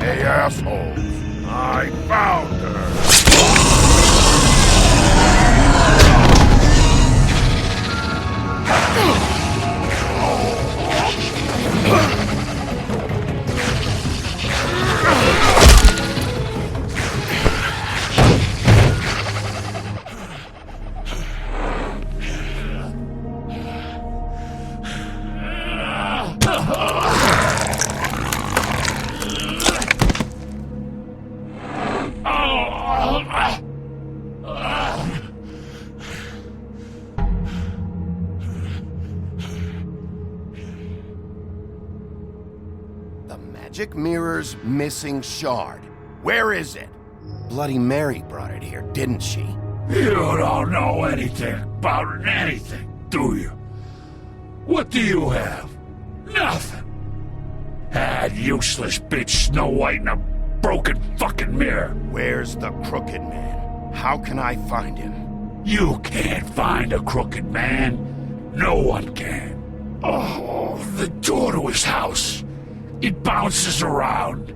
L: Hey, assholes. I found her.
B: The magic mirror's missing shard. Where is it? Bloody Mary brought it here, didn't she?
N: You don't know anything about anything, do you? What do you have? Nothing. That useless bitch Snow White in a broken fucking mirror.
B: Where's the Crooked Man? How can I find him?
N: You can't find a crooked man. No one can. Oh, the door to his house. It bounces around.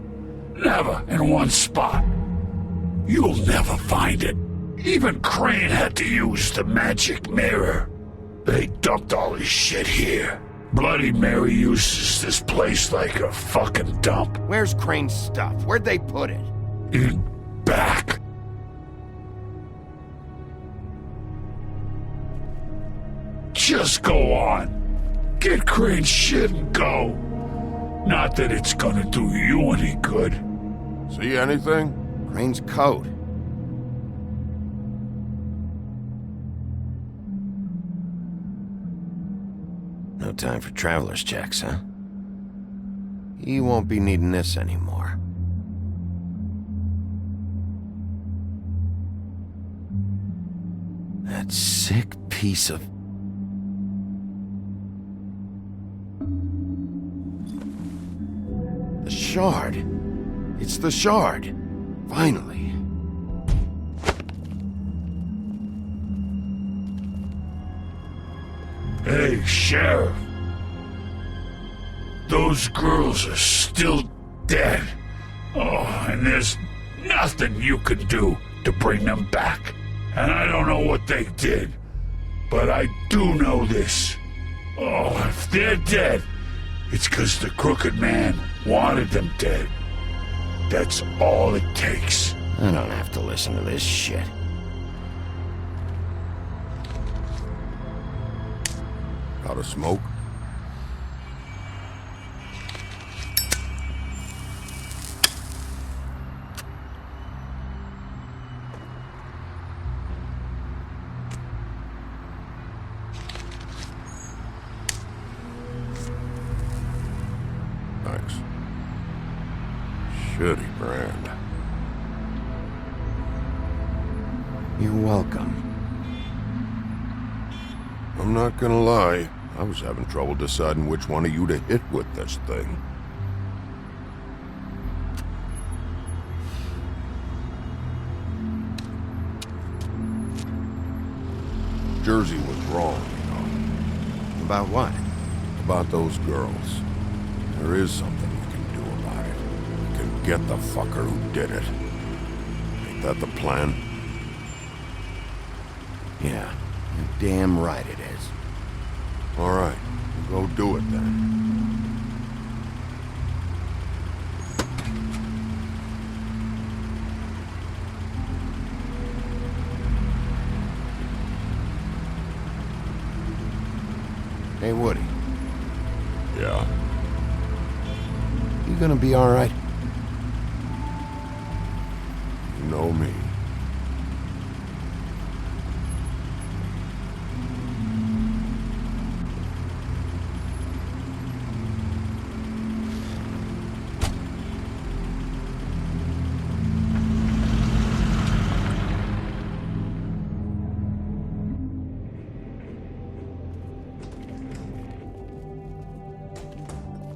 N: Never in one spot. You'll never find it. Even Crane had to use the magic mirror. They dumped all his shit here. Bloody Mary uses this place like a fucking dump.
B: Where's Crane's stuff? Where'd they put it?
N: In back. Just go on. Get Crane's shit and go. Not that it's gonna do you any good.
L: See anything?
B: Crane's coat. No time for traveler's checks, huh? He won't be needing this anymore. That sick piece of... The shard. It's the shard. Finally.
N: Hey, Sheriff. Those girls are still dead. Oh, and there's nothing you can do to bring them back. And I don't know what they did, but I do know this. Oh, if they're dead, it's 'cause the Crooked Man wanted them dead. That's all it takes.
B: I don't have to listen to this shit.
A: Got a smoke? Thanks. Shitty brand.
B: You're welcome.
A: I'm not gonna lie, I was having trouble deciding which one of you to hit with this thing. Jersey was wrong, you know.
B: About what?
A: About those girls. There is something you can do about it. You can get the fucker who did it. Ain't that the plan?
B: Yeah, you're damn right it is.
A: All right, go do it then.
B: Hey, Woody.
A: Yeah?
B: You gonna be all right?
A: You know me.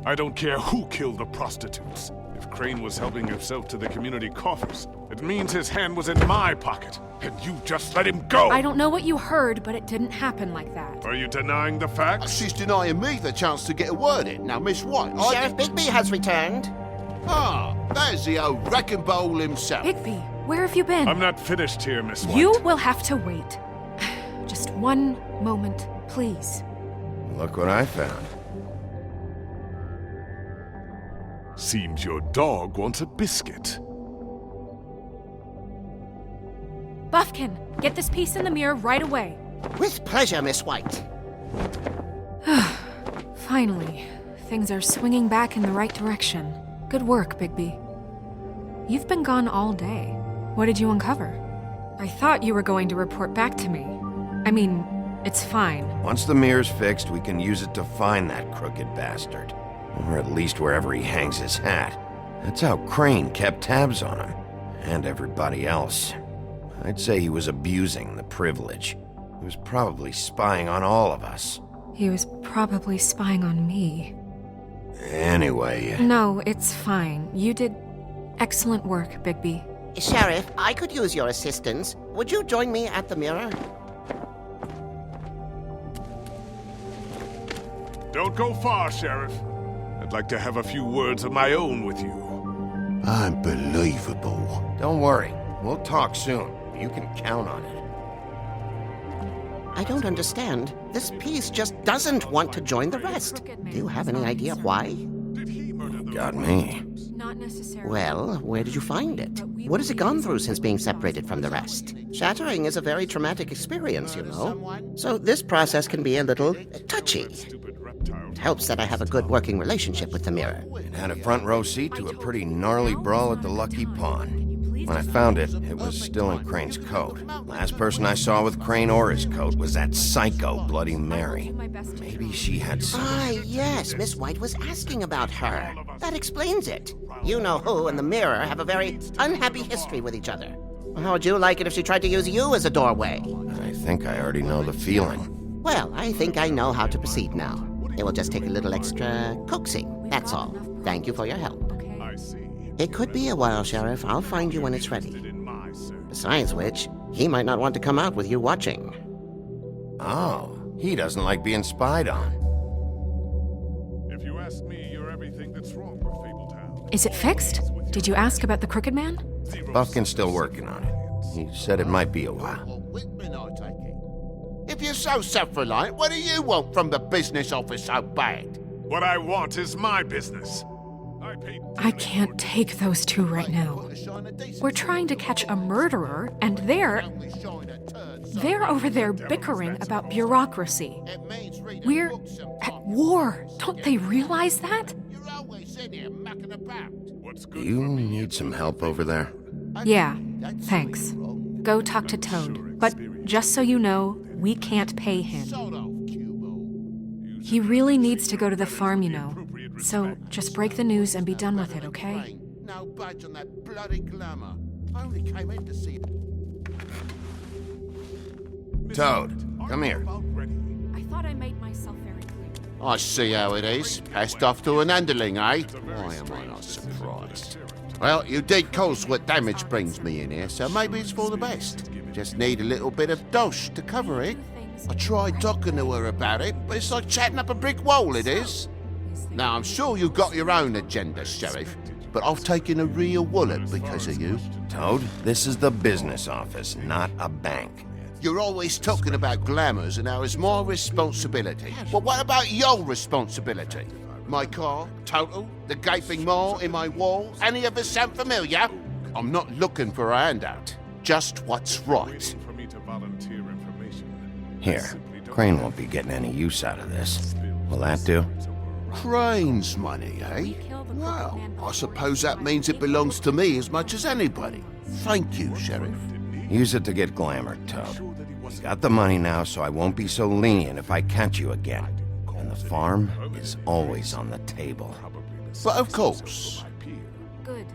L: I don't care who killed the prostitutes. If Crane was helping himself to the community coffers, it means his hand was in my pocket, and you just let him go!
G: I don't know what you heard, but it didn't happen like that.
L: Are you denying the facts?
O: She's denying me the chance to get a word in. Now, Miss White,
P: Sheriff Bigby has returned.
O: Ah, there's the old wrecking bowl himself.
G: Bigby, where have you been?
L: I'm not finished here, Miss White.
G: You will have to wait. Just one moment, please.
B: Look what I found.
L: Seems your dog wants a biscuit.
G: Buffkin, get this piece in the mirror right away.
P: With pleasure, Miss White.
G: Finally, things are swinging back in the right direction. Good work, Bigby. You've been gone all day. What did you uncover? I thought you were going to report back to me. I mean, it's fine.
B: Once the mirror's fixed, we can use it to find that crooked bastard. Or at least wherever he hangs his hat. That's how Crane kept tabs on him. And everybody else. I'd say he was abusing the privilege. He was probably spying on all of us.
G: He was probably spying on me.
B: Anyway...
G: No, it's fine. You did excellent work, Bigby.
P: Sheriff, I could use your assistance. Would you join me at the mirror?
L: Don't go far, Sheriff. I'd like to have a few words of my own with you.
O: Unbelievable.
B: Don't worry. We'll talk soon. You can count on it.
P: I don't understand. This piece just doesn't want to join the rest. Do you have any idea why?
B: Got me.
G: Not necessarily.
P: Well, where did you find it? What has it gone through since being separated from the rest? Shattering is a very traumatic experience, you know. So this process can be a little touchy. It helps that I have a good working relationship with the mirror.
B: And had a front row seat to a pretty gnarly brawl at the Lucky Pawn. When I found it, it was still in Crane's coat. Last person I saw with Crane or his coat was that psycho Bloody Mary. Maybe she had some...
P: Ah, yes, Miss White was asking about her. That explains it. You know who and the mirror have a very unhappy history with each other. How would you like it if she tried to use you as a doorway?
B: I think I already know the feeling.
P: Well, I think I know how to proceed now. It will just take a little extra coaxing, that's all. Thank you for your help. It could be a while, Sheriff. I'll find you when it's ready. Besides which, he might not want to come out with you watching.
B: Oh, he doesn't like being spied on.
L: If you ask me, you're everything that's wrong with Fabletown.
G: Is it fixed? Did you ask about the Crooked Man?
B: Buffkin's still working on it. He said it might be a while.
O: If you're so self-reliant, what do you want from the business office so bad?
L: What I want is my business.
G: I can't take those two right now. We're trying to catch a murderer, and they're over there bickering about bureaucracy. We're at war. Don't they realize that?
B: Do you need some help over there?
G: Yeah, thanks. Go talk to Toad. But just so you know, we can't pay him. He really needs to go to the farm, you know. So just break the news and be done with it, okay?
O: No budge on that bloody glamour. I only came in to see...
B: Toad, come here.
G: I thought I made myself very clear.
O: I see how it is. Passed off to an underling, eh? Why am I not surprised? Well, you did cause what damage brings me in here, so maybe it's for the best. Just need a little bit of dosh to cover it. I tried talking to her about it, but it's like chatting up a brick wall, it is. Now, I'm sure you've got your own agenda, Sheriff, but I've taken a real wallet because of you.
B: Toad, this is the business office, not a bank.
O: You're always talking about glamours and how it's my responsibility. Well, what about your responsibility? My car, total, the gaping maw in my wall, any of us sound familiar? I'm not looking for a handout, just what's right.
B: Here, Crane won't be getting any use out of this. Will that do?
O: Crane's money, eh? Well, I suppose that means it belongs to me as much as anybody. Thank you, Sheriff.
B: Use it to get glamour, Toad. You got the money now, so I won't be so lenient if I catch you again. And the farm is always on the table.
O: But of course.
G: Good.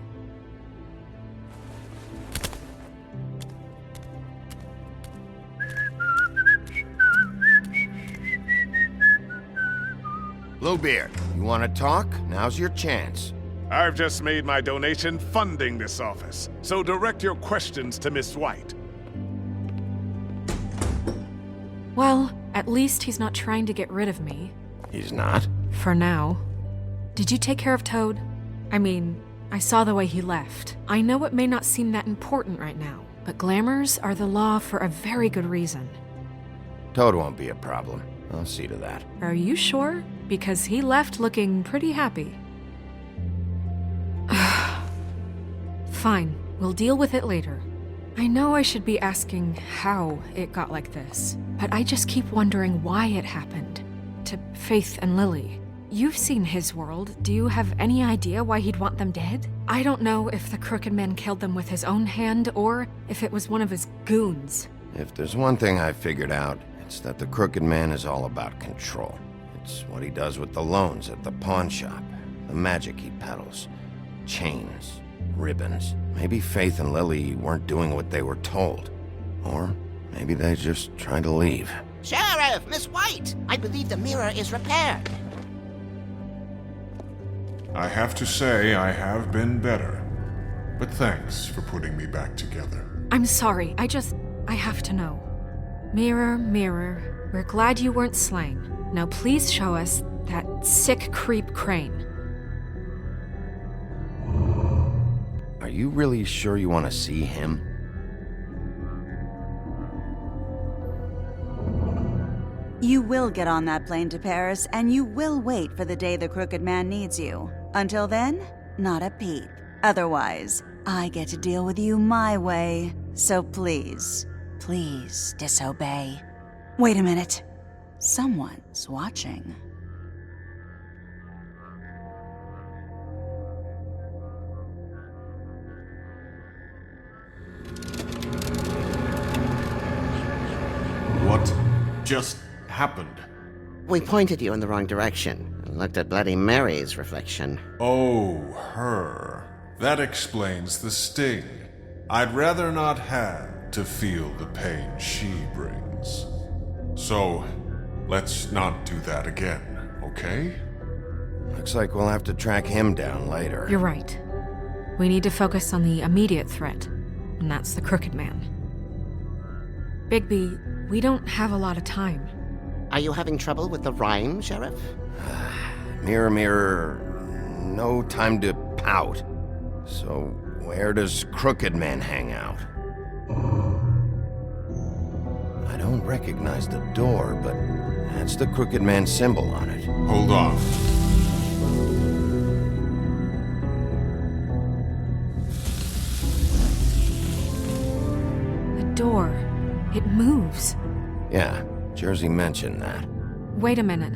B: Bluebeard, you want to talk? Now's your chance.
L: I've just made my donation funding this office, so direct your questions to Miss White.
G: Well, at least he's not trying to get rid of me.
B: He's not?
G: For now. Did you take care of Toad? I mean, I saw the way he left. I know it may not seem that important right now, but glamours are the law for a very good reason.
B: Toad won't be a problem. I'll see to that.
G: Are you sure? Because he left looking pretty happy. Fine, we'll deal with it later. I know I should be asking how it got like this, but I just keep wondering why it happened. To Faith and Lily. You've seen his world. Do you have any idea why he'd want them dead? I don't know if the Crooked Man killed them with his own hand or if it was one of his goons.
B: If there's one thing I've figured out, it's that the Crooked Man is all about control. It's what he does with the loans at the pawn shop, the magic he peddles, chains, ribbons. Maybe Faith and Lily weren't doing what they were told. Or maybe they're just trying to leave.
P: Sheriff, Miss White, I believe the mirror is repaired.
L: I have to say I have been better. But thanks for putting me back together.
G: I'm sorry, I have to know. Mirror, mirror, we're glad you weren't slain. Now please show us that sick creep Crane.
B: Are you really sure you want to see him?
Q: You will get on that plane to Paris, and you will wait for the day the Crooked Man needs you. Until then, not a peep. Otherwise, I get to deal with you my way. So please, please disobey. Wait a minute. Someone's watching.
F: just happened?
P: We pointed you in the wrong direction and looked at Bloody Mary's reflection.
R: Oh, her. That explains the sting. I'd rather not have to feel the pain she brings. So, let's not do that again, okay?
B: Looks like we'll have to track him down later.
G: You're right. We need to focus on the immediate threat, and that's the Crooked Man. Bigby, we don't have a lot of time.
P: Are you having trouble with the rhyme, Sheriff?
B: Mirror, mirror, no time to pout. So, where does Crooked Man hang out? I don't recognize the door, but that's the Crooked Man symbol on it.
R: Hold on.
G: The door. It moves.
B: Yeah, Jersey mentioned that.
G: Wait a minute.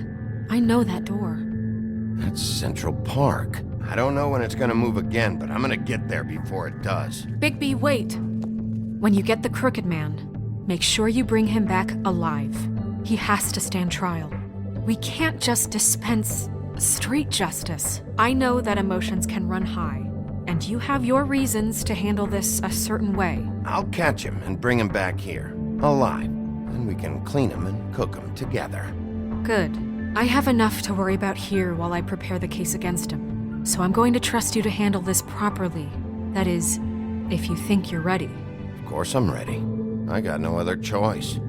G: I know that door.
B: That's Central Park. I don't know when it's gonna move again, but I'm gonna get there before it does.
G: Bigby, wait! When you get the Crooked Man, make sure you bring him back alive. He has to stand trial. We can't just dispense street justice. I know that emotions can run high, and you have your reasons to handle this a certain way.
B: I'll catch him and bring him back here, alive. Then we can clean him and cook him together.
G: Good. I have enough to worry about here while I prepare the case against him. So I'm going to trust you to handle this properly. That is, if you think you're ready.
B: Of course I'm ready. I got no other choice.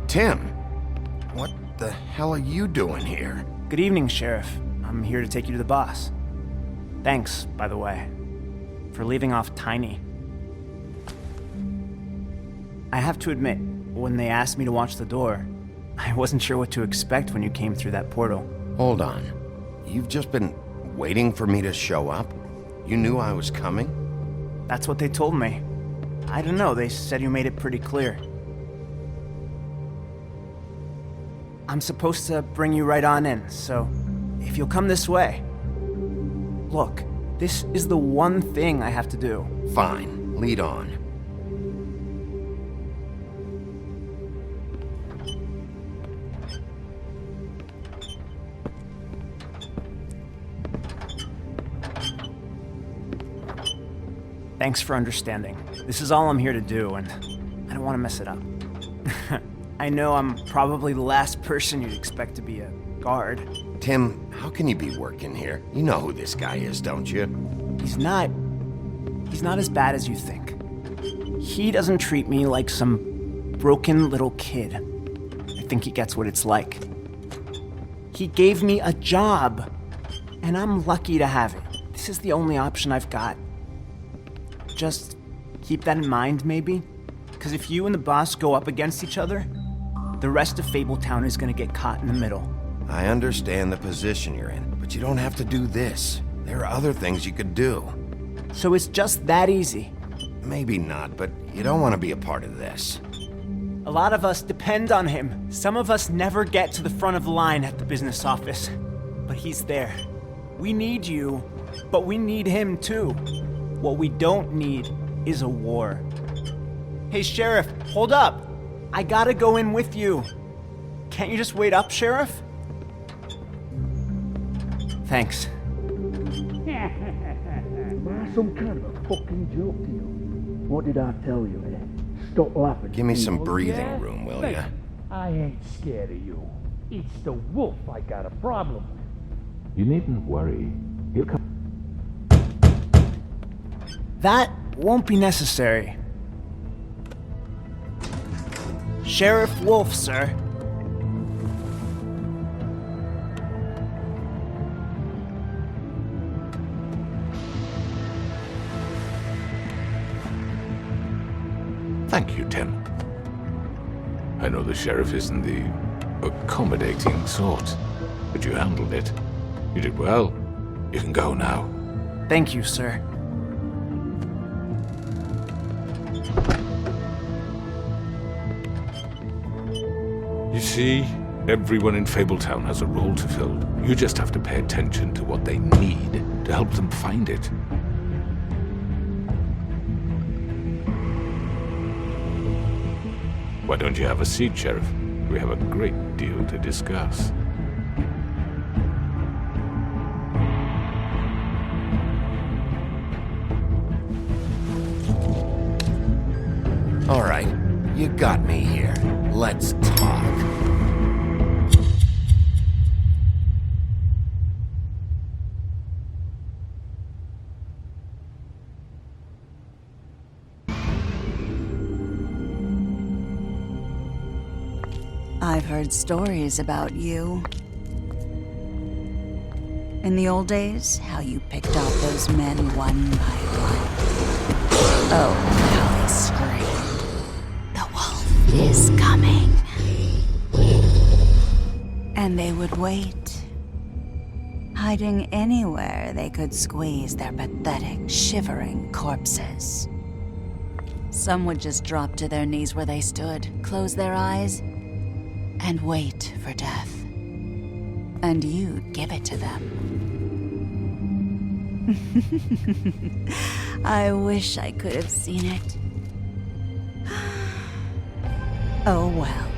B: Tim, what the hell are you doing here?
S: Good evening, Sheriff. I'm here to take you to the boss. Thanks, by the way, for leaving off Tiny. I have to admit, when they asked me to watch the door, I wasn't sure what to expect when you came through that portal.
B: Hold on. You've just been waiting for me to show up? You knew I was coming?
S: That's what they told me. I don't know, they said you made it pretty clear. I'm supposed to bring you right on in, so if you'll come this way. Look, this is the one thing I have to do.
B: Fine, lead on.
S: Thanks for understanding. This is all I'm here to do, and I don't want to mess it up. I know I'm probably the last person you'd expect to be a guard.
B: Tim, how can you be working here? You know who this guy is, don't you?
S: He's not as bad as you think. He doesn't treat me like some broken little kid. I think he gets what it's like. He gave me a job, and I'm lucky to have it. This is the only option I've got. Just keep that in mind, maybe? Because if you and the boss go up against each other, the rest of Fabletown is gonna get caught in the middle.
B: I understand the position you're in, but you don't have to do this. There are other things you could do.
S: So it's just that easy?
B: Maybe not, but you don't want to be a part of this.
S: A lot of us depend on him. Some of us never get to the front of the line at the business office. But he's there. We need you, but we need him too. What we don't need is a war. Hey, Sheriff, hold up! I gotta go in with you. Can't you just wait up, Sheriff? Thanks.
T: Some kind of a fucking joke to you. What did I tell you, eh? Stop laughing.
B: Give me some breathing room, will ya?
T: I ain't scared of you. It's the wolf I got a problem with.
H: You needn't worry. He'll come.
S: That won't be necessary. Sheriff Wolf, sir.
U: Thank you, Tim. I know the sheriff isn't the accommodating sort, but you handled it. You did well. You can go now.
S: Thank you, sir.
U: You see, everyone in Fabletown has a role to fill. You just have to pay attention to what they need to help them find it. Why don't you have a seat, Sheriff? We have a great deal to discuss.
B: All right, you got me here. Let's talk.
Q: I've heard stories about you. In the old days, how you picked off those men one by one. Oh, how they screamed. The wolf is coming. And they would wait, hiding anywhere they could squeeze their pathetic, shivering corpses. Some would just drop to their knees where they stood, close their eyes, and wait for death. And you'd give it to them. I wish I could have seen it. Oh well.